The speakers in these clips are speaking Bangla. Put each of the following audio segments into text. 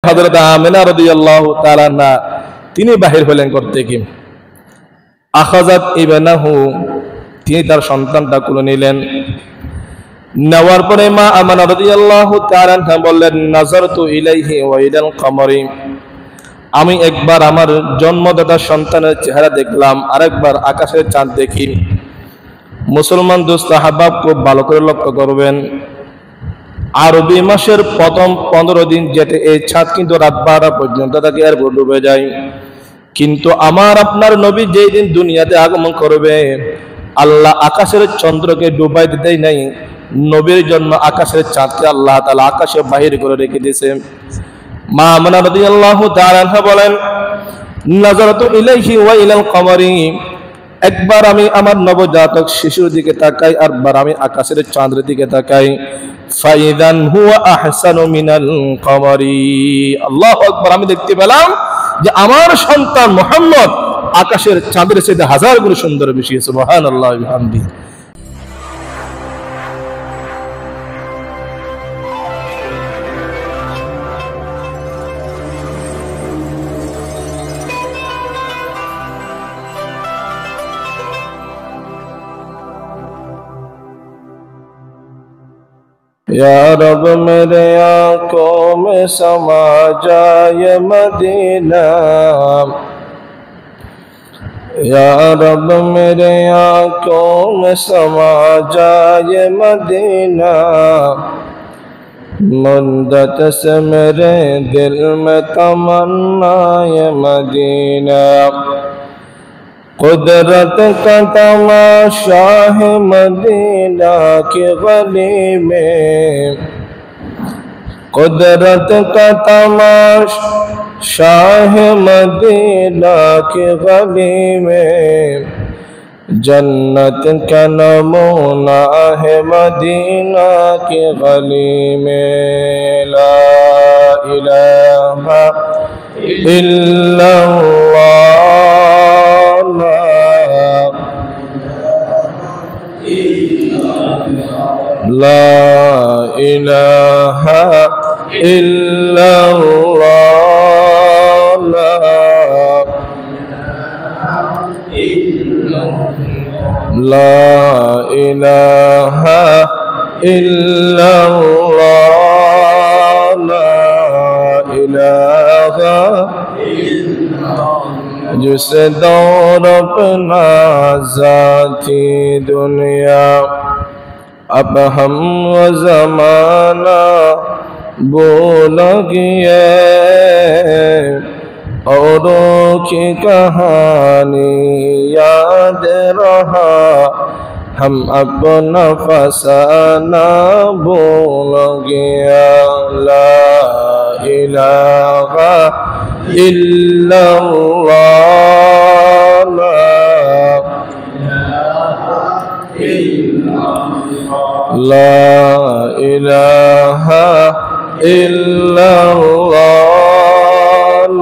হযরত আমিনা রাদিয়াল্লাহু তাআলা আনহা তিনি বাহির হলেন করতে কি আখাযাত ইবনাহু তিনি তার সন্তানটা কোলে নিলেন। নেওয়ার পরে মা আমিনা রাদিয়াল্লাহু তাআলা আনহা বললেন, নাযারতু ইলাইহি ওয়া ইলাল কমরি, আমি একবার আমার জন্মদাতা সন্তানের চেহারা দেখলাম, আরেকবার আকাশের চাঁদ দেখি। মুসলমান দোস্ত আহবাব খুব ভালো করে লক্ষ্য করবেন, আরবি মাসের প্রথম 15 দিন যেতে এই চাঁদ কিন্তু রাত 12 পর্যন্ত থাকে, এর পর ডুবে যায়। কিন্তু আমার আপনার নবী যেই দিন দুনিয়াতে আগমন করবে, আল্লাহ আকাশের চন্দ্রকে ডুবাই দিতেই নাই, নবীর জন্য আকাশের চাঁদকে আল্লাহ তাআলা আকাশে বাহির করে রেখে দিয়েছে। মা আমিনা রাদিয়াল্লাহু তাআলা আনহা বলেন, নাযারাতু ইলাইহি ওয়া ইলাল কমরি, একবার আমি আমার নবজাতক শিশুর দিকে তাকাই, আরবার আমি আকাশের চাঁদের দিকে তাকাই। ফাইদান হুয়া আহসানু মিনাল কমরি, আল্লাহু আকবার, আমি দেখতে পেলাম যে আমার সন্তান মুহাম্মদ আকাশের চাঁদের চেয়ে 1000 গুণ সুন্দর বেশি। সুবহানাল্লাহি ওয়া বিহামদিহি। या रब मेरे आंखों में समा जाए मदीना, या रब मेरे आंखों में समा जाए मदीना, मुद्दत से मेरे दिल में तमन्ना ये मदीना, कुदरत का तमाशा है मदीना की गली में, कुदरत का तमाशा है मदीना की गली में, जन्नत का नमूना है मदीना की गली में। ला इलाहा इल्लल्लाह, ला इलाहा इल्लल्लाह, ला इलाहा इल्लल्लाह, ला इलाहा जिसे दौर अपना ज़ाती दुनिया, अब हम वो ज़माना भूल गए, औरों की कहानी याद रहा, हम अपना फसाना भूल गया। ला इलाहा इल्लल्लाह, ला इलाहा इल्लल्लाह,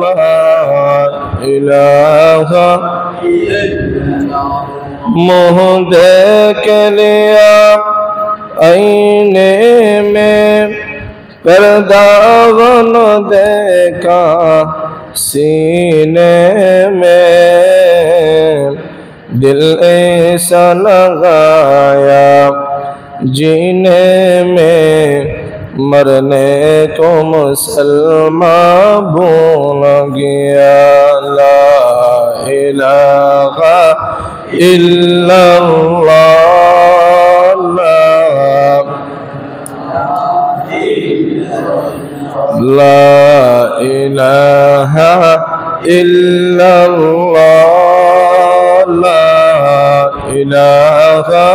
ला इलाहा। मुँह देख लिया आईने में, कर दागन देखा सीने में, दिल ऐसा लगाया जीने में, मरने को मुसलमान भूल गया। ला इलाहा इल्लल्लाह, ला इलाहा इल्लल्लाह, ला इलाहा।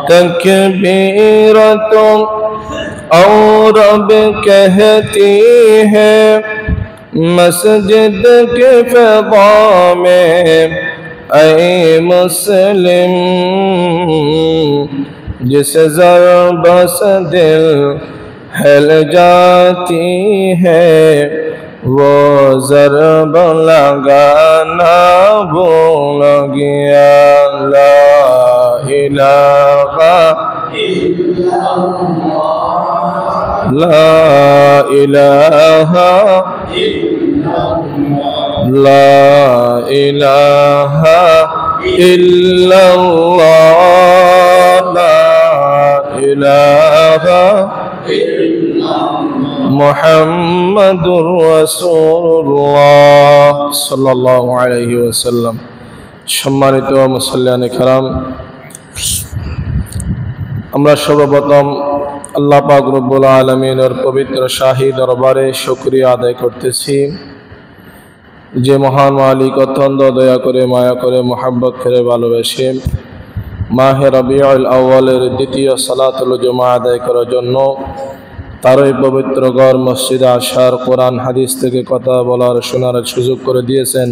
तकबीरतुम और अब कहती है मस्जिद के फ़ज़ा में, ऐ मुस्लिम जिस ज़रब से दिल हिल जाती है, वो ज़रब लगाना भूल गया। ला इलाहा لا إله لا إله إلا الله لا إله محمد رسول الله صلى الله عليه وسلم সম্মানিত মুসল্লিয়ান کرام আমরা সর্বপ্রথম আল্লাহ পাক রব্বুল আলামিনের পবিত্র শাহী দরবারে শুকরিয়া আদায় করতেছি যে মহান মালিক অত্যন্ত দয়া করে মায়া করে মোহাব্বত করে ভালোবেসে মাহে রবিউল আউয়ালের দ্বিতীয় সালাতুল জুমা আদায় করার জন্য তারই পবিত্র ঘর মসজিদে আসার কোরআন হাদিস থেকে কথা বলার শোনার সুযোগ করে দিয়েছেন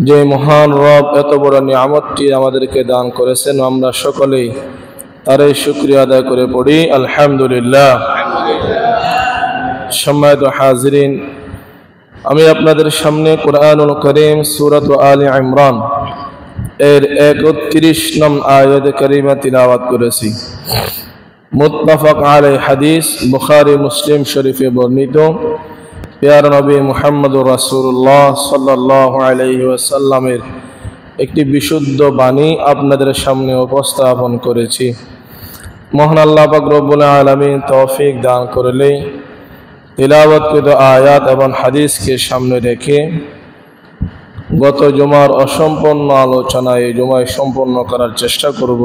যে মহান রব এত বড় নিয়ামতটি আমাদেরকে দান করেছেন আমরা সকলেই তারই শুকরিয়া আদায় করে পড়ি আলহামদুলিল্লাহ। সম্মানিত হাজিরিন, আমি আপনাদের সামনে কুরআনুল কারীম সূরাত আলে ইমরান এর 31 নং আয়াত কারিমা তিলাওয়াত করেছি। মুত্তাফাক আলাইহি হাদিস বুখারী মুসলিম শরীফে বর্ণিত প্যারা নবী মুহাম্মদুর রাসূলুল্লাহ সাল্লাল্লাহু আলাইহি ওয়াসাল্লামের একটি বিশুদ্ধ বাণী আপনাদের সামনে উপস্থাপন করেছি। মহান আল্লাহ পাক রব্বুল আলামিন তৌফিক দান করলে তিলাওয়াতকৃত আয়াত এবং হাদিসকে সামনে রেখে গত জুমার অসম্পূর্ণ আলোচনা এই জুমায় সম্পন্ন করার চেষ্টা করব।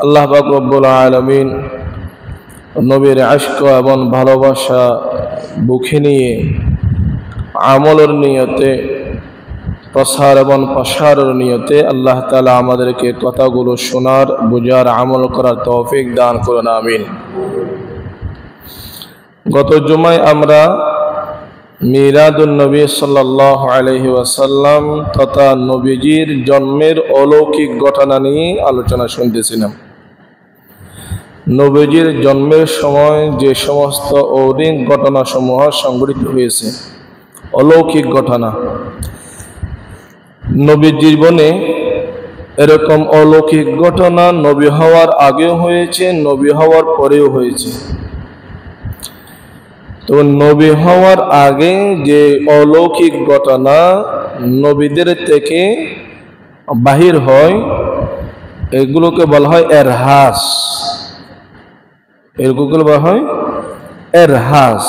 আল্লাহ পাক রব্বুল আলামিন নবীর আশক এবং ভালোবাসা বুকে নিয়ে আমলের নিয়তে প্রসার এবং প্রসারের নিয়তে আল্লাহ তাআলা আমাদেরকে কথাগুলো শোনার বুঝার আমল করার তৌফিক দান করুন আমিন। গত জুমায় আমরা মিলাদুন নবী সাল্লাল্লাহু আলাইহি ওয়াসাল্লাম তথা নবীজির জন্মের অলৌকিক ঘটনা নিয়ে আলোচনা শুনতেছিলাম। নবীজির জন্মের সময় যে সমস্ত অলৌকিক ঘটনাসমূহ সংঘটিত হয়েছে, অলৌকিক ঘটনা, নবীর জীবনে এরকম অলৌকিক ঘটনা নবী হওয়ার আগেও হয়েছে, নবী হওয়ার পরেও হয়েছে। তো নবী হওয়ার আগে যে অলৌকিক ঘটনা নবীদের থেকে বাহির হয় এগুলোকে বলা হয় এরহাস। এগুলোকে বলা হয় এরহাস।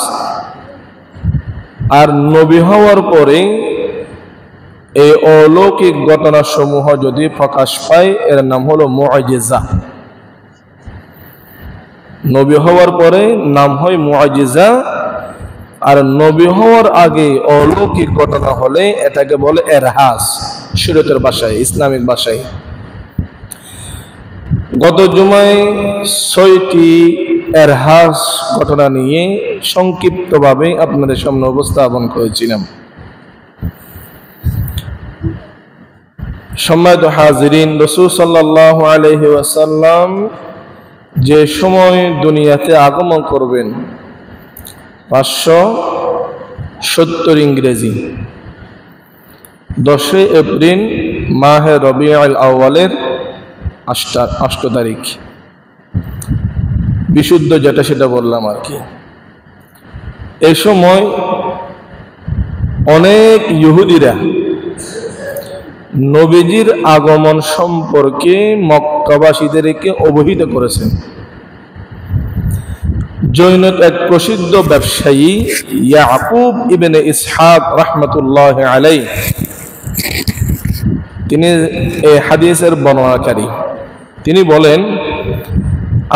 আর নবী হওয়ার পরে এই অলৌকিক ঘটনা সমূহ যদি প্রকাশ পায় এর নাম হলো মুআজিজা। নবী হওয়ার পরে নাম হয় মুআজিজা, আর নবী হওয়ার আগে অলৌকিক ঘটনা হলে এটাকে বলে এরহাস, শরীয়তের ভাষায়, ইসলামিক ভাষায়। গত জুমায় 6টি এরহাস ঘটনা নিয়ে সংক্ষিপ্তভাবে আপনাদের সামনে উপস্থাপন করেছিলাম। সম্মানিত হাজিরিন, রাসূল সাল্লাল্লাহু আলাইহি ওয়াসাল্লাম যে সময় দুনিয়াতে আগমন করবেন 570 ইংরেজি 10 এপ্রিল মাহে রবিউল আউয়ালের 8 তারিখ, বিশুদ্ধ যেটা সেটা বললাম আর কি। এই সময় অনেক ইহুদিরা নবীজির আগমন সম্পর্কে মক্কাবাসীদেরকে অবহিত করেছেন। জৈনত এক প্রসিদ্ধ ব্যবসায়ী ইয়াকুব ইবনে ইসহাক রাহমাতুল্লাহ আলাইহি, তিনি এই হাদিসের বর্ণনাকারী। তিনি বলেন,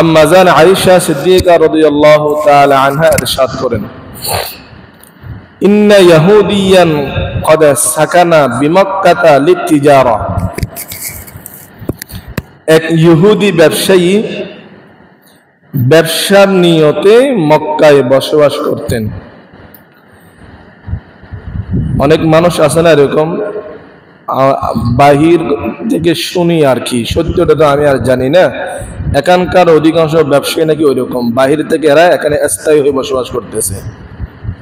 আম্মা জান আয়েশা সিদ্দিকা রাদিয়াল্লাহু তাআলা আনহা ইরশাদ করেন, ইন্না ইয়াহুদিয়ান قد سكن بمكة للتجارة। এক ইহুদি ব্যবসায়ী ব্যবসার নিয়তে মক্কায় বসবাস করতেন। অনেক মানুষ আছে না এরকম, বাহির থেকে শুনি আর কি, সত্যটা তো আমি আর জানি না। এখানকার অধিকাংশ ব্যবসায়ী নাকি ওইরকম, বাহির থেকে এরা এখানে স্থায়ী হয়ে বসবাস করতেছে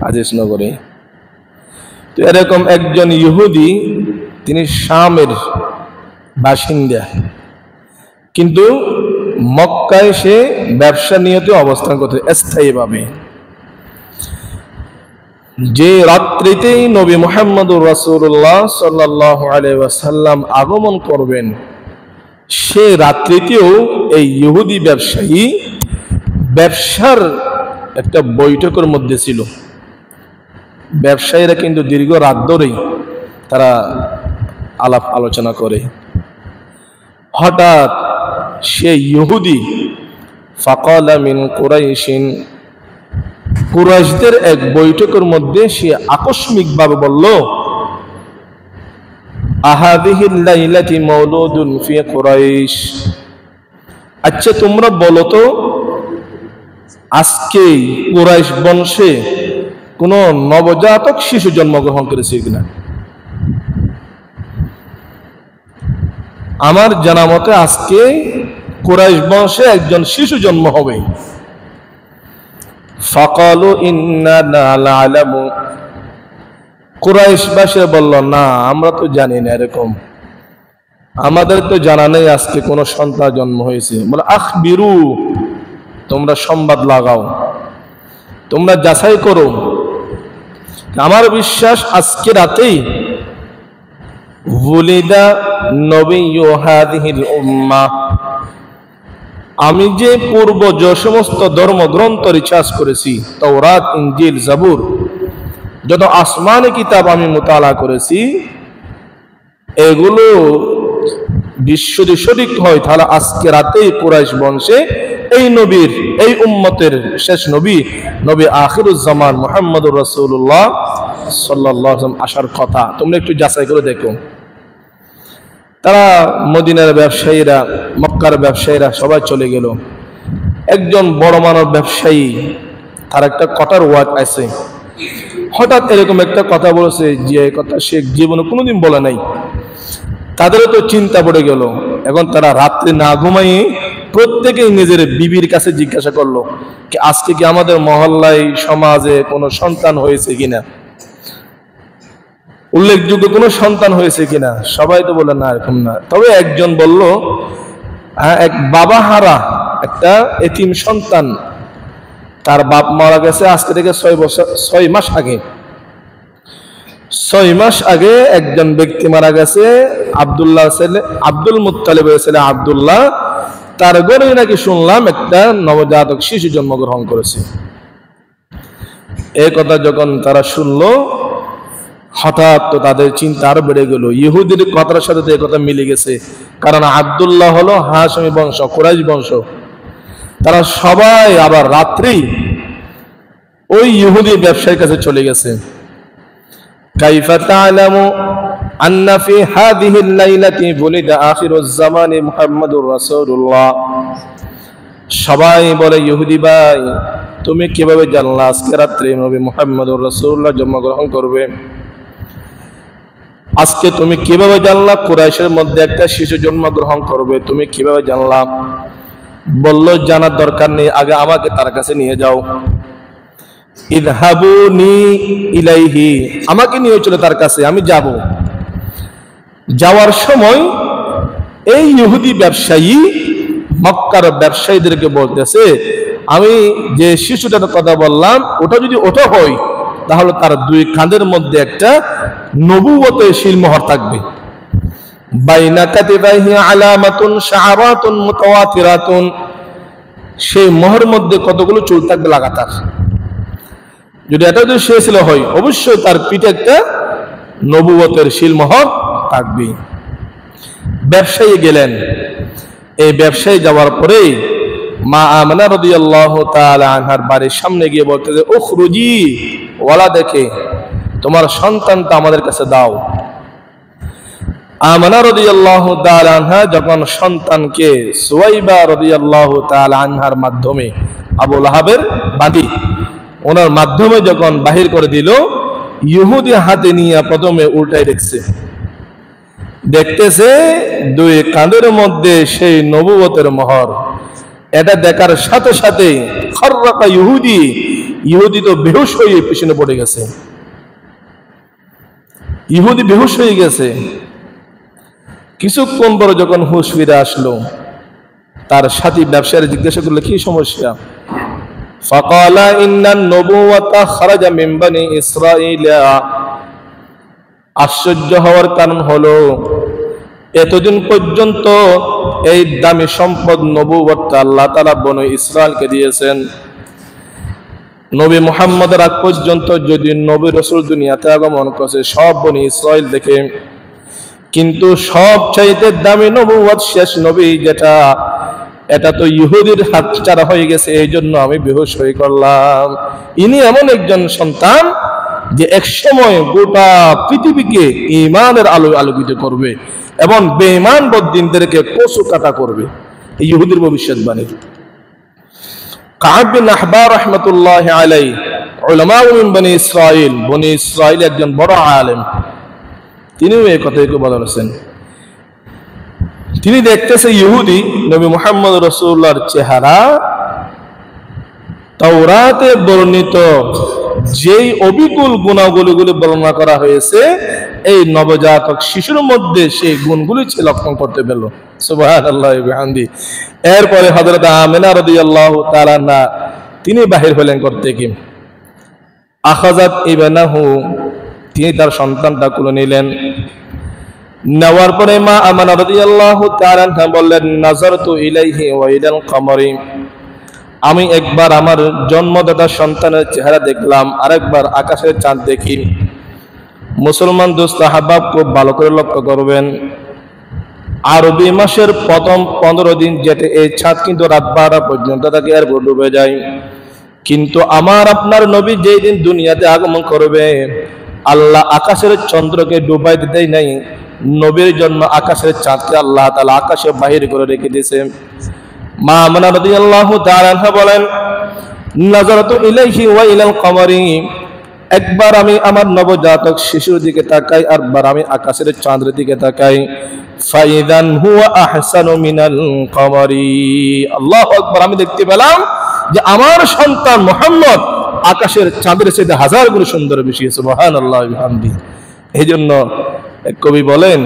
আজিজ নগরে। তো এরকম একজন ইহুদি, তিনি শামের বাসিন্দা, কিন্তু মক্কায় সে ব্যবসা নিয়তে অবস্থান করতে স্থায়ীভাবে। যে রাত্রিতেই নবী মুহাম্মদুর রাসূলুল্লাহ সাল্লাল্লাহু আলাইহি ওয়াসাল্লাম আগমন করবেন, সে রাত্রিতেও এই ইহুদি ব্যবসায়ী ব্যবসার একটা বৈঠকের মধ্যে ছিল। ব্যবসায়ীরা কিন্তু দীর্ঘ রাত ধরেই তারা আলাপ আলোচনা করে। হঠাৎ সে ইহুদি ফাকালা মিন কুরাইশিন, কুরাইশদের এক বৈঠকের মধ্যে সে আকস্মিকভাবে বলল, আহাদিহিল লাইলাতি মাউলুদুন ফি কুরাইশ, আচ্ছা তোমরা বলো তো আজকে কুরাইশ বংশে কোন নবজাতক শিশু জন্মগ্রহণ করেছে কিনা? আমার জানা মতে আজকে কুরাইশ বংশে একজন শিশু জন্ম হবে। ফাকালু ইন্না না'লামু, কুরাইশবাসী বলল, না আমরা তো জানি না, এরকম আমাদের তো জানা নেই আজকে কোন সন্তান জন্ম হয়েছে। বলে আখবিরু, তোমরা সংবাদ লাগাও, তোমরা যাচাই করো। আমার বিশ্বাস আজকে রাতেই ওয়ালিদা নবিয়্যু হাযিহিল উম্মাহ, আমি যে পূর্ব যে সমস্ত ধর্মগ্রন্থ রিসার্চ করেছি, তাওরাত, ইনজিল, জাবুর, যত আসমানি কিতাব আমি মুতালা করেছি, এগুলো বিশ্ব যদি সঠিক হয় তাহলে আজকে রাতেই কুরাইশ বংশে এই নবীর, এই উম্মতের শেষ নবী, নবী আখিরুজ জামান মুহাম্মদুর রাসূলুল্লাহ সাল্লাল্লাহু আলাইহি ওয়াসাল্লাম আসার কথা। তোমরা একটু যাচাই করে দেখো। তারা মদিনার ব্যবসায়ীরা, মক্কার ব্যবসায়ীরা সবাই চলে গেল। একজন বড় মানব ব্যবসায়ী, তার একটা কথার ওয়াজ আছে, হঠাৎ এরকম একটা কথা বলেছে যে কথা সে জীবনে কোনোদিন বলে নাই। তাদেরও তো চিন্তা পড়ে গেল। এখন তারা রাত্রে না ঘুমাইয়ে প্রত্যেকেই নিজের বিবির কাছে জিজ্ঞাসা করলো কি আজকে কি আমাদের মহল্লায়, সমাজে কোনো সন্তান হয়েছে কিনা, উল্লেখযোগ্য কোনো সন্তান হয়েছে কিনা। সবাই তো বলে না, এরকম না। তবে একজন বলল, এক বাবা হারা একটা এতিম সন্তান, তার বাপ মারা গেছে আজকে থেকে 6 মাস আগে। 6 মাস আগে একজন ব্যক্তি মারা গেছে, আব্দুল্লাহ ছেলে, আব্দুল মুত্তালিবের ছেলে আব্দুল্লাহ, তার ঘরে নাকি শুনলাম একটা নবজাতক শিশু জন্মগ্রহণ করেছে। এই কথা যখন তারা শুনলো, হঠাৎ তো তাদের চিন্তা আরো বেড়ে গেল। ইহুদির কথার সাথে তো এই কথা মিলে গেছে, কারণ আব্দুল্লাহ হলো হাশমি বংশ, কুরাইশ বংশ। তারা সবাই আবার রাত্রি ওই ইহুদি ব্যবসায়ীর কাছে চলে গেছে। কাইফা তা'লামু আন্না ফি হাযিহিল লাইলাতি বুলিদা আখিরুজ জামানি মুহাম্মাদুর রাসূলুল্লাহ, সবাই বলে, ইহুদি ভাই তুমি কিভাবে জানলা আজকে রাত্রে নবী মুহাম্মদুর রাসূলুল্লাহ জন্মগ্রহণ করবে? আজকে তুমি কিভাবে জানলা কুরাইশের মধ্যে একটা শিশু জন্মগ্রহণ করবে? তুমি কিভাবে জানলা? বলল, জানার দরকার নেই, আগে আমাকে তার কাছে নিয়ে যাও। ইযহাবুনি ইলাইহি, আমাকে নিয়ে চলে তার কাছে, আমি যাব। যাওয়ার সময় এই ইহুদি ব্যবসায়ী মক্কার ব্যবসায়ীদেরকে বলতেছে, আমি যে শিশুটার কথা বললাম ওটা যদি ওটা হয় তাহলে তার 2 কাঁধের মধ্যে একটা নবুয়তের শিলমোহর থাকবে। বাইনা কাতিবাইহি আলামাতুন শাআরাতুন মুতাওয়াতিরাতুন, সেই মোহরের মধ্যে কতগুলো চুল থাকবে লাগাতার। যদি এটা যদি সে ছিল হয়, অবশ্যই তার পিঠে একটা নবুয়তের শিলমোহর থাকবে। ব্যবসায়ী গেলেন। এই ব্যবসায়ী যাওয়ার পরে মা আমিনা রাদিয়াল্লাহু তাআলা আনহার বাড়ির সামনে গিয়ে বলতেছে, উখরুজি ওয়ালা, দেখে তোমার সন্তানটা আমাদের কাছে দাও। আমিনা রাদিয়াল্লাহু তাআলা আনহা যখন সন্তানকে সুওয়াইবা রাদিয়াল্লাহু তাআলা আনহার মাধ্যমে, আবু লাহাবের বাদী, ওনার মাধ্যমে যখন বাহির করে দিল, ইহুদি হাতে নিয়ে প্রথমে উল্টাই দেখতেছে 2 কাঁধের মধ্যে সেই নবুয়তের মোহর। এটা দেখার সাথে সাথে খররাকা ইহুদি, ইহুদি তো বেহুশ হয়ে পিছনে পড়ে গেছে। ইহুদি বেহুশ হয়ে গেছে। কিছুক্ষণ পরে যখন হুঁশ ফিরে আসলো, তার সাথী ব্যবসায়ী জিজ্ঞাসা করলে কি সমস্যা? ফাকালা ইন্নান নবুওয়াতা খারাজা মিন বানি ইসরাঈলা। আশ্চর্য হওয়ার কারণ হলো এতদিন পর্যন্ত এই দামি সম্পদ নবুওয়াতটা আল্লাহ তাআলা বনি ইসরাইলকে দিয়েছেন। নবী মুহাম্মদের আগ পর্যন্ত যদি নবী রাসূল দুনিয়াতে আগমন করেছে সব বনি ইসরাইল দেখে, কিন্তু সবচাইতে দামি নবুওয়াত শেষ নবী যেটা, এটা তো ইহুদির হাতছাড়া হয়ে গেছে, এই জন্য আমি বেহুশ হয়ে করলাম। ইনি এমন একজন সন্তান যে একসময় গোটা পৃথিবীকে ঈমানের আলো আলোকিত করবে এবং বেঈমান বদ্দিনদেরকে কচু কাটা করবে। এই ইহুদির ভবিষ্যৎবাণী। কাব বিন আহবার রাহমাতুল্লাহি আলাইহি উলামা মিন বনি ইসরাইল, বনি ইসরাইল একজন বড় আলেম, তিনিও এই কথাই বলেছেন। তিনি দেখতেছে ইহুদি নবী মুহাম্মদ রাসূলুল্লাহর চেহারা তাওরাতে বর্ণিত যেই অবিকুল গুণাবলীগুলি বর্ণনা করা হয়েছে এই নবজাতক শিশুর মধ্যে সেই গুণগুলি লক্ষণ করতে পেল। সুবহানাল্লাহ ওয়া বিহামদি। এরপরে হযরত আমিনা রাদিয়াল্লাহু তাআলা আনহা তিনি বাহির হলেন করতে কি, আখাযাত ইবনাহু, তিনি তার সন্তানটা কোলে নিলেন। নেওয়ার পরে মা আমিনা রাদিয়াল্লাহু তাআলা আনহা বললেন, নাযারতু ইলাইহি ওয়া ইলাল কমরি, আমি একবার আমার জন্মদাতা সন্তানের চেহারা দেখলাম, আরেকবার আকাশের চাঁদ দেখি। মুসলমান দোস্ত আহবাব খুব ভালো করে লক্ষ্য করবেন, আরবি মাসের প্রথম 15 দিন যেতে এই চাঁদ কিন্তু রাত 12 পর্যন্ত তাকে এর ডুবে যায়। কিন্তু আমার আপনার নবী যেই দিন দুনিয়াতে আগমন করবে আল্লাহ আকাশের চন্দ্রকে ডুবাই দিতেই নাই, নবীর জন্য আকাশের চাঁদকে আল্লাহ তাআলা আকাশে বাহির করে রেখে দিয়েছে। মা আমিনা রাদিয়াল্লাহু তাআলা আনহা বলেন, নাযারাতু ইলাইহি ওয়া ইলাল কমরি, একবার আমি আমার নবজাতক শিশুর দিকে তাকাই, আরবার আমি আকাশের চাঁদের দিকে তাকাই। ফাইদান হুয়া আহসানু মিনাল কমরি, আল্লাহু আকবার, আমি দেখতে পেলাম যে আমার সন্তান মুহাম্মদ আকাশের চাঁদের চেয়ে 1000 গুণ সুন্দর বেশি। সুবহানাল্লাহ ওয়া বিহামদি। এইজন্য এক কবি বলেন,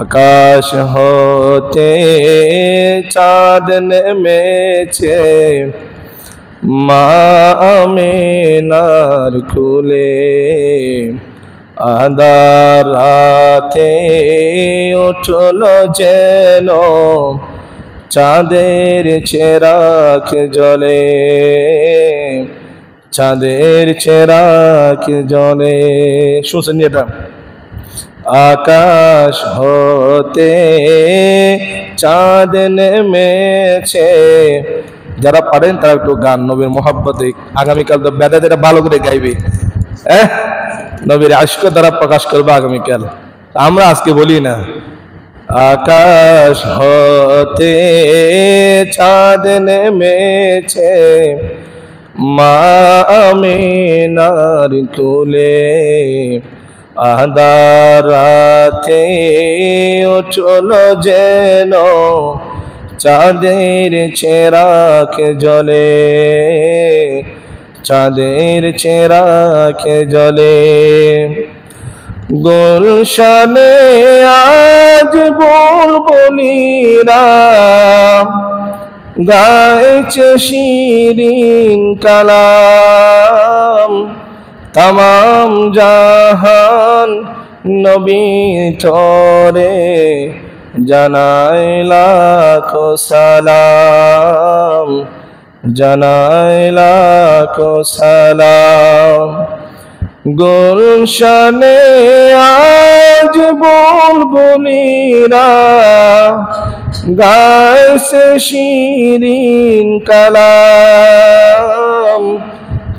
আকাশ হতে চাঁদ নেমেছে মা আমিনার কোলে, আঁধার রাতে উঠল যেন চাঁদের চেরাগ জ্বলে, চাঁদের চেরাগ জ্বলে। শুনছেন এটা? আকাশ হতে চাঁদ নেমেছে। যারা পারেন তারা একটু গান নবীর মোহাব্বতে, আগামীকাল তো বেদা যেটা ভালো করে গাইবে, নবীর আশক দ্বারা প্রকাশ করবে আগামীকাল, আমরা আজকে বলি না। আকাশ হতে চাঁদ নেমেছে মা আমিনার কোলে, আঁধার রাতে উঠল যেন চাঁদের চেরাগ জ্বলে, চাঁদের চেরাগ জ্বলে। গুলশানে আজ বুলবুলিরা গাইছে শিরিন কালাম, তামাম জাহান নবী তরে জানাই লাখো সালাম, জানাই লাখো সালাম। গুলশানে আজ বুলবুলিরা গাইছে শিরিন কালাম,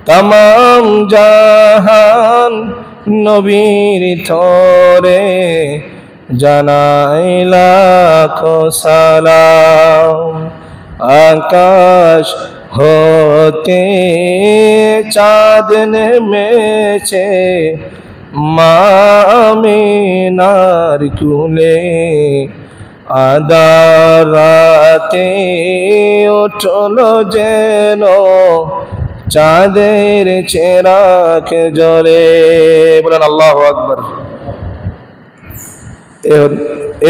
তামাম জাহান নবীর তরে জানাই লাখো সালাম। আকাশ হতে চাঁদ নেমেছে মা আমিনার কোলে, আঁধার রাতে উঠল যেন চাঁদের চেরাগ জ্বলে। বলেন আল্লাহু আকবার।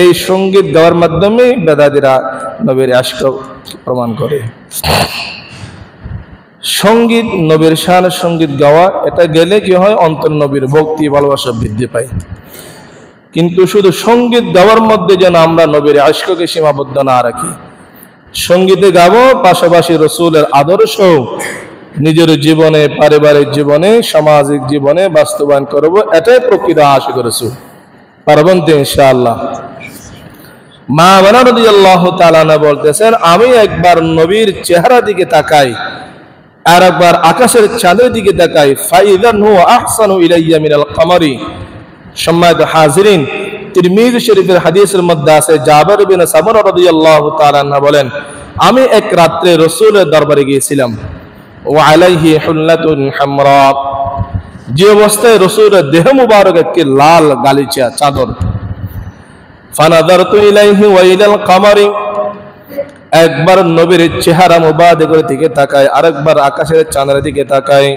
এই সঙ্গীত গাওয়ার মাধ্যমে বেদাতিরা নবীর আশক প্রমাণ করে। সঙ্গীত, নবীর শানের সঙ্গীত গাওয়া, এটা গেলে কি হয়, অন্তর নবীর ভক্তি ভালোবাসা বৃদ্ধি পায়। কিন্তু শুধু সঙ্গীত গাওয়ার মধ্যে যেন আমরা নবীর আশককে সীমাবদ্ধ না রাখি। সঙ্গীতে গাবো, পাশাপাশি রসুলের আদর্শ নিজের জীবনে, পারিবারিক জীবনে, সামাজিক জীবনে বাস্তবায়ন করব, এটাই প্রকৃত আশিক রাসূল। পারবেন তো ইনশাআল্লাহ। মা বানা রাদিয়াল্লাহু তাআলা আনহা বলতেছেন, আমি একবার নবীর চেহারা দিকে তাকাই আর একবার আকাশের চাঁদের দিকে তাকাই, ফাইদান হুয়া আহসানু ইলাইয়া মিনাল কামারি। সম্মানিত হাজিরিন, তিরমিজি শরীফের হাদিসের মধ্যে আছে, জাবের বিন সামরা রাদিয়াল্লাহু তাআলা আনহু বলেন, আমি এক রাত্রে রাসূলের দরবারে গিয়েছিলাম, ওয়া আলাইহি হুল্লাতুন হামরা, যে অবস্থায় রাসূলের দেহ মুবারক একটি লাল গালিচা চাদর। ফানাযারতু ইলাইহি ওয়া ইলাল কামারি, একবার নবীর চেহারা মুবারকের দিকে তাকায়, আরেকবার আকাশের চাঁদের দিকে তাকায়।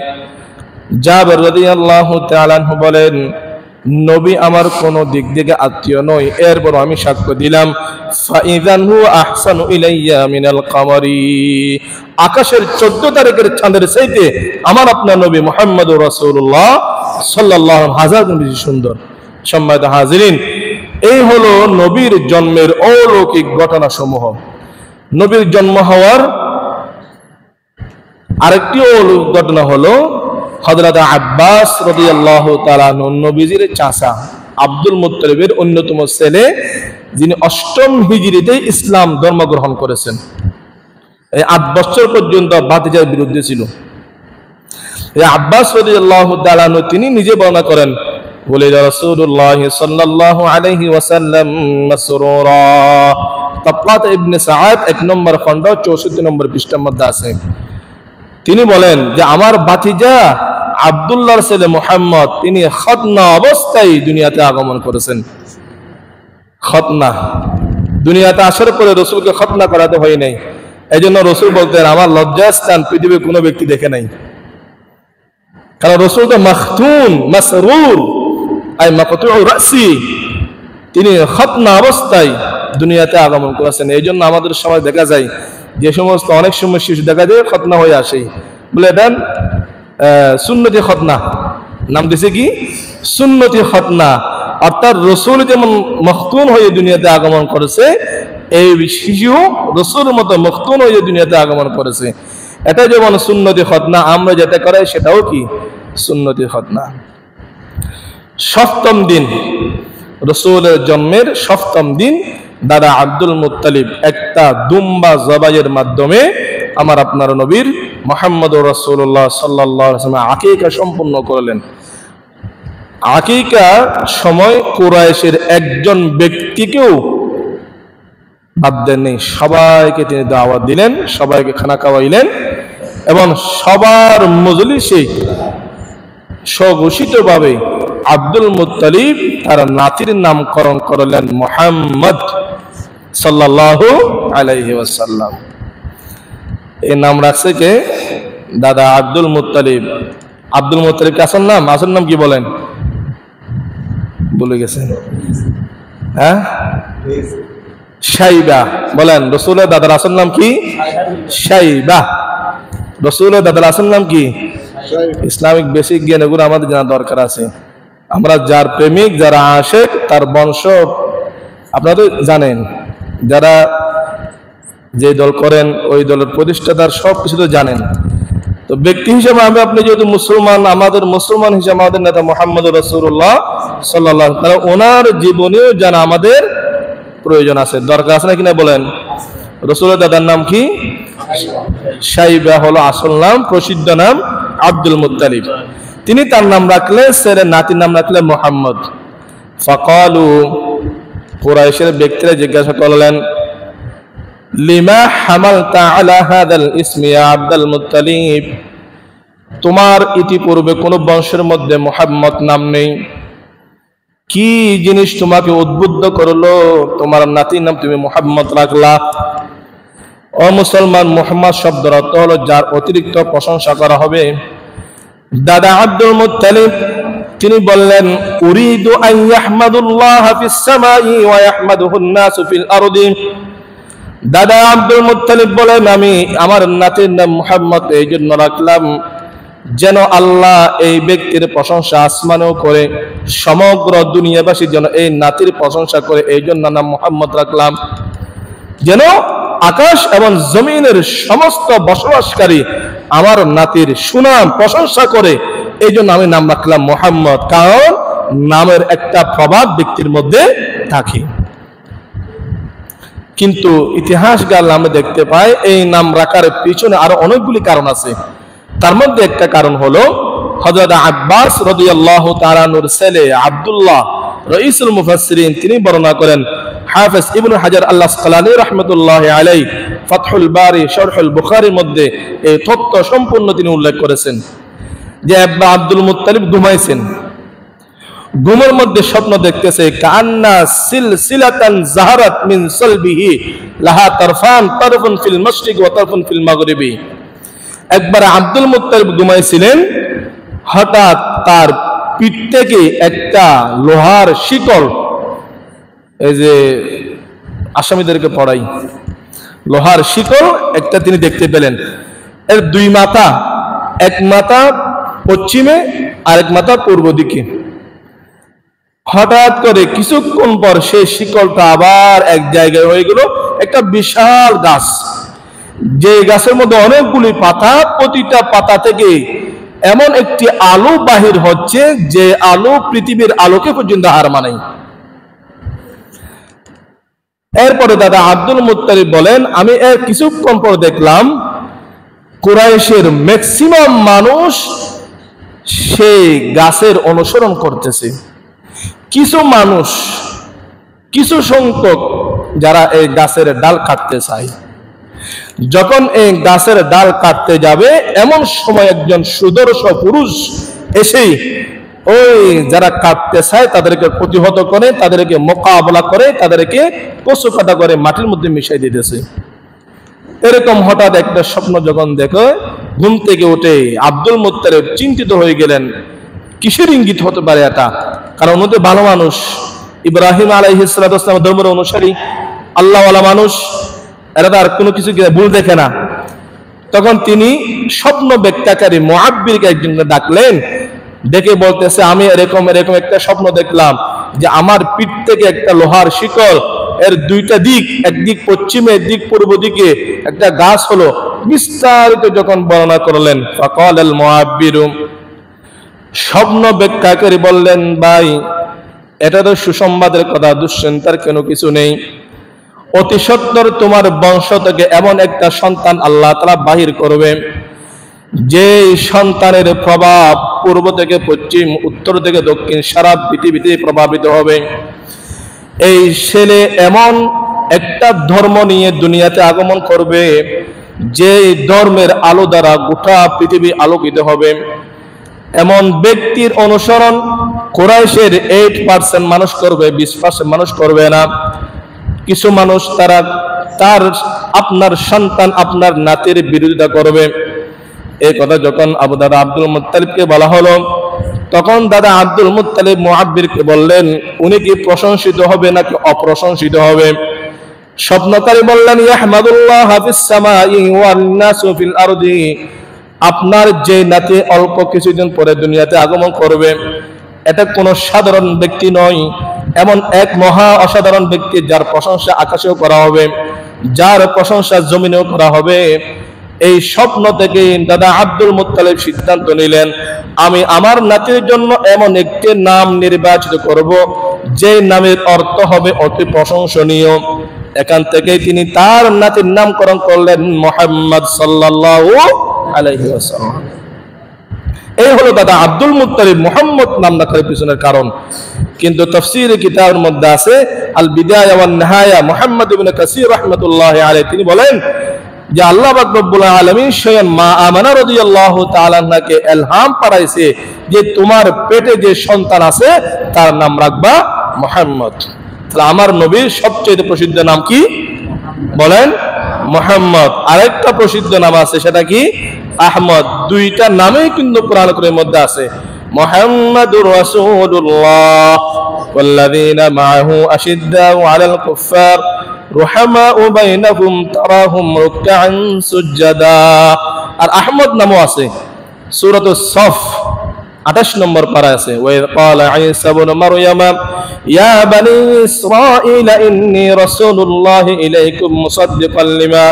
জাবের রাদিয়াল্লাহু তাআলা আনহু বলেন, নবী আমার কোন দিক থেকে আত্মীয় নয়, এরপর আমি সাক্ষ্য দিলাম, ফাইযান হুয়া আহসানু ইলাইয়া মিনাল কামারি, আকাশের 14 তারিখের চাঁদের চাইতে আমার আপনার নবী মুহাম্মদুর রাসূলুল্লাহ সাল্লাল্লাহু আলাইহি হাজার গুণ বেশি সুন্দর। সম্মানিত হাজিরিন, এই হলো নবীর জন্মের অলৌকিক ঘটনা সমূহ। নবীর জন্ম হওয়ার আরেকটি অলৌকিক ঘটনা হলো হযরত আব্বাস রাদিয়াল্লাহু তাআলা আনহু, নবীজির চাচা আব্দুল মুত্তালিবের অন্যতম ছেলে, যিনি 8ম হিজরিতে ইসলাম ধর্ম গ্রহণ করেছেন। এই 8 বছর পর্যন্ত ভাতিজার বিরুদ্ধে ছিল। এই আব্বাস রাদিয়াল্লাহু তাআলা আনহু তিনি নিজে বর্ণনা করেন, বলে রাসূলুল্লাহ সাল্লাল্লাহু আলাইহি ওয়াসাল্লাম মাসরুরা, তাবকাত ইবনে সাআদ 1 নম্বর খণ্ড 64 নম্বর পৃষ্ঠার মধ্যে আছে। তিনি বলেন যে আমার ভাতিজা আব্দুল্লাহর ছেলে মুহাম্মদ, তিনি খতনা অবস্থায় দুনিয়াতে আগমন করেছেন। খতনা, দুনিয়াতে আসার পরে রাসূলকে খতনা করাতে হয় নাই। এজন্য রাসূল বলতেন, আমার লজ্জাস্থান পৃথিবীর কোনো ব্যক্তি দেখে নাই। কারণ রাসূল তো মাখতুন, মাসরুর, আই মাকতুউ রাসি, তিনি খতনা অবস্থায় দুনিয়াতে আগমন করেছেন। এই জন্য আমাদের সময় দেখা যায় যে সমস্ত অনেক সময় শিশু দেখা যায় খতনা হয়ে আসে, বলে এটা সুন্নতি খতনা, নাম দিছে কি সুন্নতি খতনা। অর্থাৎ রাসূল যেমন মখতুন হয়ে দুনিয়াতে আগমন করেছে, এই শিশু রাসূলের মতো মখতুন হয়ে দুনিয়াতে আগমন করেছে। এটা যেমন সুন্নতি খতনা, আমরা যেটা করাই সেটাও কি সুন্নতি খতনা। 7ম দিন, রাসূলের জন্মের 7ম দিন, দাদা আব্দুল মুত্তালিব একটা দুম্বা জবাইয়ের মাধ্যমে আমার আপনার নবীর মুহাম্মদুর রাসূলুল্লাহ সাল্লাল্লাহু আলাইহি ওয়াসাল্লাম আকিকা সম্পন্ন করলেন। আকিকা সময় কুরাইশের একজন ব্যক্তিকেও বাদ দেননি, সবাইকে তিনি দাওয়াত দিলেন, সবাইকে খানা খাওয়াইলেন এবং সবার মজলিসে স্বঘোষিতভাবে আব্দুল মুত্তালিব তার নাতির নামকরণ করলেন মুহাম্মদ সাল্লাল্লাহু আলাইহি ওয়াসাল্লাম। এই নাম রাখছে কে? দাদা আব্দুল মুত্তালিব। আব্দুল মুত্তালিব কে আসল নাম? আসল নাম কি বলেন? বলে গেছেন? হ্যাঁ, শাইবা। বলেন, রাসূলের দাদার আসল নাম কি? শাইবা। রাসূলের দাদার আসল নাম কি? ইসলামিক বেসিক জ্ঞান এগুলো আমাদের জানা দরকার আছে। আমরা যার প্রেমিক, যারা আশেক, তার বংশ আপনারা তো জানেন, যারা যে দল করেন ওই দলের প্রতিষ্ঠাতার সব কিছু তো জানেন। তো ব্যক্তি হিসেবে আপনি যেহেতু মুসলমান, আমাদের মুসলমান হিসেবে আমাদের নেতা মুহাম্মদুর রাসূলুল্লাহ সাল্লাল্লাহু আলাইহি ওয়াসাল্লাম, ওনার জীবনেও জানা আমাদের প্রয়োজন আছে, দরকার আছে না কিনা বলেন? রাসূলের দাদার নাম কি? শাইবা হলো আসল নাম, প্রসিদ্ধ নাম আব্দুল মুত্তালিব। তিনি তার নাম রাখলেন, ছেলের নাতির নাম রাখলেন মুহাম্মদ। ফাকালু, কুরাইশের ব্যক্তিরা জিজ্ঞাসা করলেন, লিমা হামালতা আলা হাদাল ইসমি ইয়া আব্দুল মুত্তালিব, তোমার ইতিপূর্বে কোন বংশের মধ্যে মুহাম্মদ নাম নেই, কি জিনিস তোমাকে উদ্বুদ্ধ করলো তোমার নাতির নাম তুমি মুহাম্মদ রাখলা? ও মুসলমান, মুহাম্মদ শব্দের অর্থ হলো যার অতিরিক্ত প্রশংসা করা হবে। দাদা আব্দুল মুত্তালিব তিনি বললেন উরিদু আন ইয়াহমাদুল্লাহ ফিস সামাই ওয়া ইয়াহমাদুহুন নাসু ফিল আরদি। দাদা আব্দুল মুত্তালিব বলেন আমি আমার নাতির নাম মুহাম্মদ এই জন্য রাখলাম যেন আল্লাহ এই ব্যক্তির প্রশংসা আসমানেও করে, সমগ্র দুনিয়াবাসী যেন এই নাতির প্রশংসা করে, এই জন্য নাম মুহাম্মদ রাখলাম। যেন আকাশ এবং জমিনের সমস্ত বসবাসকারী আমার নাতির সুনাম প্রশংসা করে, এই জন্য আমি নাম রাখলাম মুহাম্মদ। কারণ নামের একটা প্রভাব ব্যক্তির মধ্যে থাকে। কিন্তু ইতিহাস গালে আমরা দেখতে পাই এই নাম রাখার পিছনে আরো অনেকগুলি কারণ আছে। তার মধ্যে একটা কারণ হলো হযরত আব্বাস রাদিয়াল্লাহু তাআলা আনহুর ছেলে আব্দুল্লাহ রাইসুল মুফাসসিরিন তিনি বর্ণনা করেন, হাফেজ ইবনে হাজার আল আসকালানী রাহমাতুল্লাহি আলাইহি ফাতহুল বারি শরহুল বুখারীর মধ্যে এই তথ্য সম্পূর্ণ তিনি উল্লেখ করেছেন যে আব্বা আব্দুল মুত্তালিব ঘুমাইছেন, ঘুমের মধ্যে স্বপ্ন দেখতেছে কান্না সিলসিলাতান জাহারাত মিন সালবিহি লাহা তারফান তারফুন ফিল মাশরিক ওয়া তারফুন ফিল মাগরিবি। একবার আব্দুল মুত্তালিব ঘুমাইছিলেন, হঠাৎ তার পিঠ থেকে একটা লোহার শিকল, এই যে আসামিদেরকে পড়াই, লোহার শিকল একটা তিনি দেখতে পেলেন। এর দুই মাথা, এক মাথা পশ্চিমে আর এক মাথা পূর্ব দিকে। হঠাৎ করে কিছুক্ষণ পর সেই শিকলটা আবার এক জায়গায় হয়ে গেল একটা বিশাল গাছ, যে গাছের মধ্যে অনেকগুলি পাতা, প্রতিটা পাতা থেকে এমন একটি আলো বাহির হচ্ছে যে আলো পৃথিবীর আলোকে পর্যন্ত হার মানায়। এরপরে দাদা আব্দুল মুত্তালিব বলেন আমি এর কিছুক্ষণ পর দেখলাম কুরাইশের ম্যাক্সিমাম মানুষ সেই গাছের অনুসরণ করতেছে। কিছু মানুষ, কিছু সংখ্যক যারা এই গাছের ডাল কাটতে চায়, যখন এই গাছের ডাল কাটতে যাবে এমন সময় একজন সুদর্শন পুরুষ এসেই ওই যারা কাটতে চায় তাদেরকে প্রতিহত করে, তাদেরকে মোকাবেলা করে, তাদেরকে কচু কাটা করে মাটির মধ্যে মিশাই দিতেছে। এরকম হঠাৎ একটা স্বপ্ন যখন দেখে ঘুম থেকে উঠে আব্দুল মুত্তালিব চিন্তিত হয়ে গেলেন কিসের ইঙ্গিত হতে পারে এটা। কারণ উনি ভালো মানুষ, ইব্রাহিম আলাইহিস সালাতু ওয়াস সালাম ধর্মের অনুসারী, আল্লাহওয়ালা মানুষ, এরা তার কোনো কিছু ভুল দেখে না। তখন তিনি স্বপ্ন ব্যাখ্যাকারী মুআব্বিরকে একজনকে ডাকলেন, ডেকে বলতেছে আমি এরকম এরকম একটা স্বপ্ন দেখলাম যে আমার পিঠ থেকে একটা লোহার শিকল, এর দুইটা দিক, একদিক পশ্চিমে একদিক পূর্ব দিকে একটা গাছ হলো। বিস্তারিত যখন বর্ণনা করলেন ফাকাল আল মুআব্বিরু, স্বপ্ন ব্যাখ্যাকারী বললেন ভাই এটা তো সুসংবাদের কথা, দুশ্চিন্তার কোনো কিছু নেই। অতি সত্বর তোমার বংশ থেকে এমন একটা সন্তান আল্লাহ তাআলা বাহির করবে যে সন্তানের প্রভাব পূর্ব থেকে পশ্চিম, উত্তর থেকে দক্ষিণ সারা পৃথিবীতে প্রভাবিত হবে। এই ছেলে এমন একটা ধর্ম নিয়ে দুনিয়াতে আগমন করবে যে ধর্মের আলো দ্বারা গোটা পৃথিবী আলোকিত হবে। এমন ব্যক্তির অনুসরণ কুরাইশের 8% মানুষ করবে, 20% মানুষ করবে না। কিছু মানুষ তারা আপনার সন্তান, আপনার নাতির বিরোধিতা করবে। এই কথা যখন দাদা আব্দুল মুত্তালিবকে বলা হলো, তখন দাদা আব্দুল মুত্তালিব মুআব্বিরকে বললেন উনি কি প্রশংসিত হবে নাকি অপ্রশংসিত হবে? স্বপ্নকারী বললেন ইয়াহমাদুল্লাহ ফিস সামাই ওয়ান নাসু ফিল আরদি, আপনার যে নাতি অল্প কিছুদিন পরে দুনিয়াতে আগমন করবে এটা কোনো সাধারণ ব্যক্তি নয়, এমন এক মহা অসাধারণ ব্যক্তি যার প্রশংসা আকাশেও করা হবে, যার প্রশংসা জমিনেও করা হবে। এই স্বপ্ন থেকে দাদা আব্দুল মুত্তালিব সিদ্ধান্ত নিলেন আমি আমার নাতির জন্য এমন একটি নাম নির্বাচিত করব যে নামের অর্থ হবে অতি প্রশংসনীয়। এখান থেকেই তিনি তার নাতির নামকরণ করলেন মুহাম্মদ সাল্লাল্লাহু আলাইহি ওয়াসাল্লাম। এই হলো দাদা আব্দুল মুত্তালিব মুহাম্মদ নাম রাখার পিছনের কারণ। কিন্তু তাফসীরে কিতাবের মধ্যে আছে আল বিদায়া ওয়ান নিহায়া, মুহাম্মদ ইবনে কাসীর রাহমাতুল্লাহি আলাইহি তিনি বলেন যে আল্লাহ পাক রব্বুল আলামিন স্বয়ং মা আমানা রাদিয়াল্লাহু তাআলা আনহাকে ইলহাম পাঠাইছে যে তোমার পেটে যে সন্তান আছে তার নাম রাখবা মুহাম্মদ। তাহলে আমার নবীর সবচেয়ে প্রসিদ্ধ নাম কি বলেন? মুহাম্মদ। আরেকটা প্রসিদ্ধ নাম আছে সেটা কি? আহমদ। দুইটা নামেই কিন্তু কোরআন কারীমের মধ্যে আছে। মুহাম্মাদুর রাসূলুল্লাহ ওয়াল্লাযীনা মাআহু আশিদ্দাউ আলাল কুফফার রুহামাউ বাইনাহুম তারাহুম রুকআন সুজদা। আর আহমদ নামও আছে, সূরাতুস সফ 28 নম্বর পারায় আছে, ওয়াইদ ক্বালা ঈসা ইবনে মারইয়াম ইয়া বানি ইসরাঈল ইন্নী রাসূলুল্লাহি ইলাইকুম মুসাদ্দিকান লিমা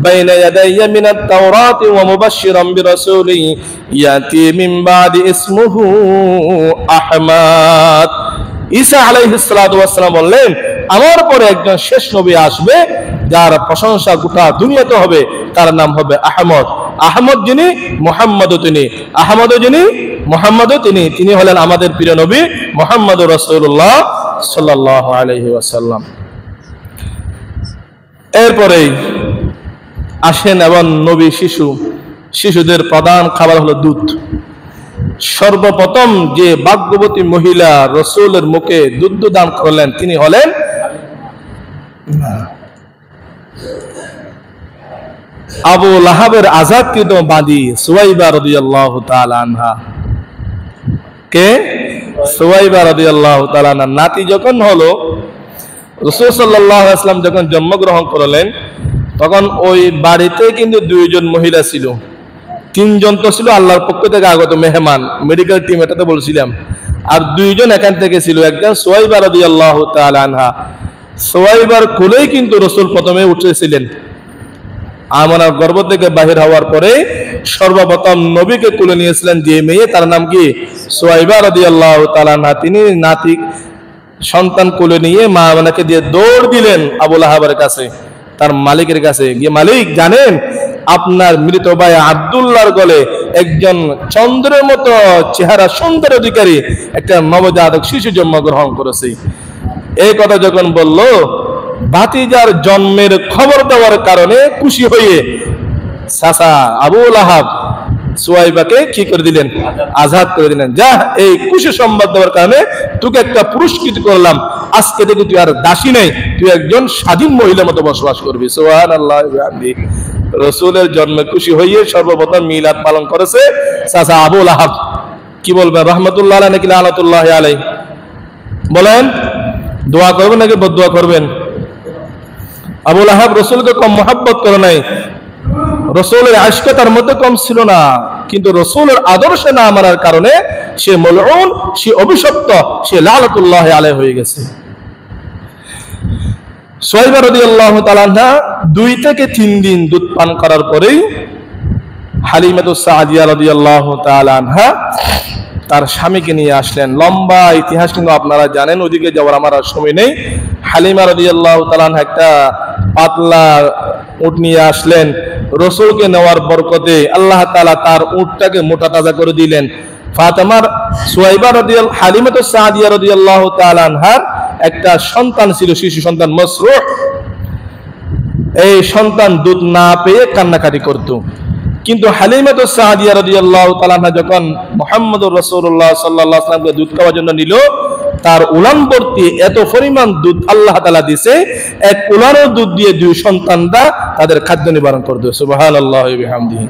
বাইনা ইয়াদাইয়া মিনাত তাওরাতি ওয়া মুবাশশিরান বিরাসূলিন ইয়াতি মিন বাদি ইসমুহু আহমদ। ঈসা আলাইহিস সালাতু ওয়াস সালাম বললেন, আমার পরে একজন শেষ নবী আসবে যার প্রশংসা গোটা দুনিয়াতে হবে, তার নাম হবে আহমদ। আহমদ যিনি, মুহাম্মদও তিনি। আহমদও যিনি, মুহাম্মদও তিনি। তিনি হলেন আমাদের প্রিয় নবী মুহাম্মদুর রাসূলুল্লাহ সাল্লাল্লাহু আলাইহি ওয়াসাল্লাম। এরপরেই আসেন এবং নবী শিশুদের প্রধান খাবার হলো দুধ। সর্বপ্রথম যে ভাগ্যবতী মহিলা রাসূলের মুখে দুধ দান করলেন তিনি হলেন আবু লাহাবের আজাদকৃত বাদী সুওয়াইবা রাদিয়াল্লাহু তাআলা আনহা। কে? সুওয়াইবা রাদিয়াল্লাহু তাআলা আনহা। নাতি যখন হলো, রাসূল সাল্লাল্লাহু আলাইহি ওয়াসাল্লাম যখন জন্মগ্রহণ করলেন তখন ওই বাড়িতে কিন্তু দুইজন মহিলা ছিল, তিনজন তো ছিল আল্লাহর পক্ষ থেকে আগত মেহমান, মেডিকেল টিম, এটাতে বলছিলাম, আর দুইজন এখান থেকে ছিল। একজন সুওয়াইবা রাদিয়াল্লাহু তাআলা আনহা। সুওয়াইবার কোলেই কিন্তু রাসূল প্রথমে উঠেছিলেন। আমানার গর্ভ থেকে বাহির হওয়ার পরে সর্বপ্রথম নবীকে কোলে নিয়েছিলেন যে মেয়ে, তার নাম কি? সুওয়াইবা রাদিয়াল্লাহু তাআলা আনহা। তিনি নাতি সন্তান কোলে নিয়ে মা আমানাকে দিয়ে দৌড় দিলেন আবু লাহাবের কাছে, তার মালিকের কাছে গিয়ে, মালিক জানেন আপনার মৃত ভাই আব্দুল্লাহর গলে একজন চন্দ্রের মতো চেহারা সুন্দর অধিকারী একটা নবজাতক শিশু জন্মগ্রহণ করেছে। এই কথা যখন বলল, ভাতিজার জন্মের খবর দেওয়ার কারণে খুশি হয়ে চাচা আবু লাহাব সুওয়াইবাকে কি করে দিলেন? আজাদ করে দিলেন। যা, এই খুশি সংবাদ দেওয়ার কারণে তোকে একটা পুরস্কৃত করলাম, আজকে থেকে তুই আর দাসী নেই, তুই একজন স্বাধীন মহিলার মতো বসবাস করবি। সুবহানাল্লাহ। রাসূলের জন্মে খুশি হয়ে সর্বপ্রথম মিলাদ পালন করেছে চাচা আবু লাহাব। কি বলবেন? রাহমাতুল্লাহ আলাইহি নাকি লানাতুল্লাহ আলাইহি? বলেন, দোয়া করবেন নাকি বদদোয়া করবেন? আবু লাহাব রাসূলকে কম মহব্বত করে নাই, রাসূলের আশকে তার মধ্যে কম ছিল না, কিন্তু রাসূলের আদর্শে না মানার কারণে সে মলউন, সে অভিশপ্ত, সে লানাতুল্লাহ আলাইহি হয়ে গেছে। সুওয়াইবা রাদিয়াল্লাহু তাআলা আনহা 2 থেকে 3 দিন দুধ পান করার পরেই হালিমাতুস সাদিয়া রাদিয়াল্লাহু তাআলা আনহা তার স্বামীকে নিয়ে আসলেন। লম্বা ইতিহাস কিন্তু আপনারা জানেন, ওদিকে যাওয়ার আমার আর সময় নেই। হালিমা রাদিয়াল্লাহু তাআলা আনহা একটা পাতলা উট নিয়ে আসলেন। রাসূলকে নেওয়ার বরকতে আল্লাহ তাআলা তার উটটাকে মোটা তাজা করে দিলেন। ফাতেমার সুওয়াইবা রাদিয়াল্লাহু হালিমাতুস সাদিয়া রাদিয়াল্লাহু তাআলা আনহার একটা সন্তান ছিল, শিশু সন্তান মাসরুহ। এই সন্তান দুধ না পেয়ে কান্নাকাটি করত, কিন্তু হালিমাতুস সাদিয়া রাদিয়াল্লাহু তাআলা আনহা যখন মুহাম্মদুর রাসূলুল্লাহ সাল্লাল্লাহু আলাইহি ওয়াসাল্লামকে দুধ খাওয়ার জন্য নিল, তার উলান ভর্তি এত পরিমাণ দুধ আল্লাহ তাআলা দিয়েছে, এক উলানের দুধ দিয়ে 2 সন্তানরা তাদের খাদ্য নিবারণ করত। সুবহানাল্লাহি ওয়া বিহামদিহি।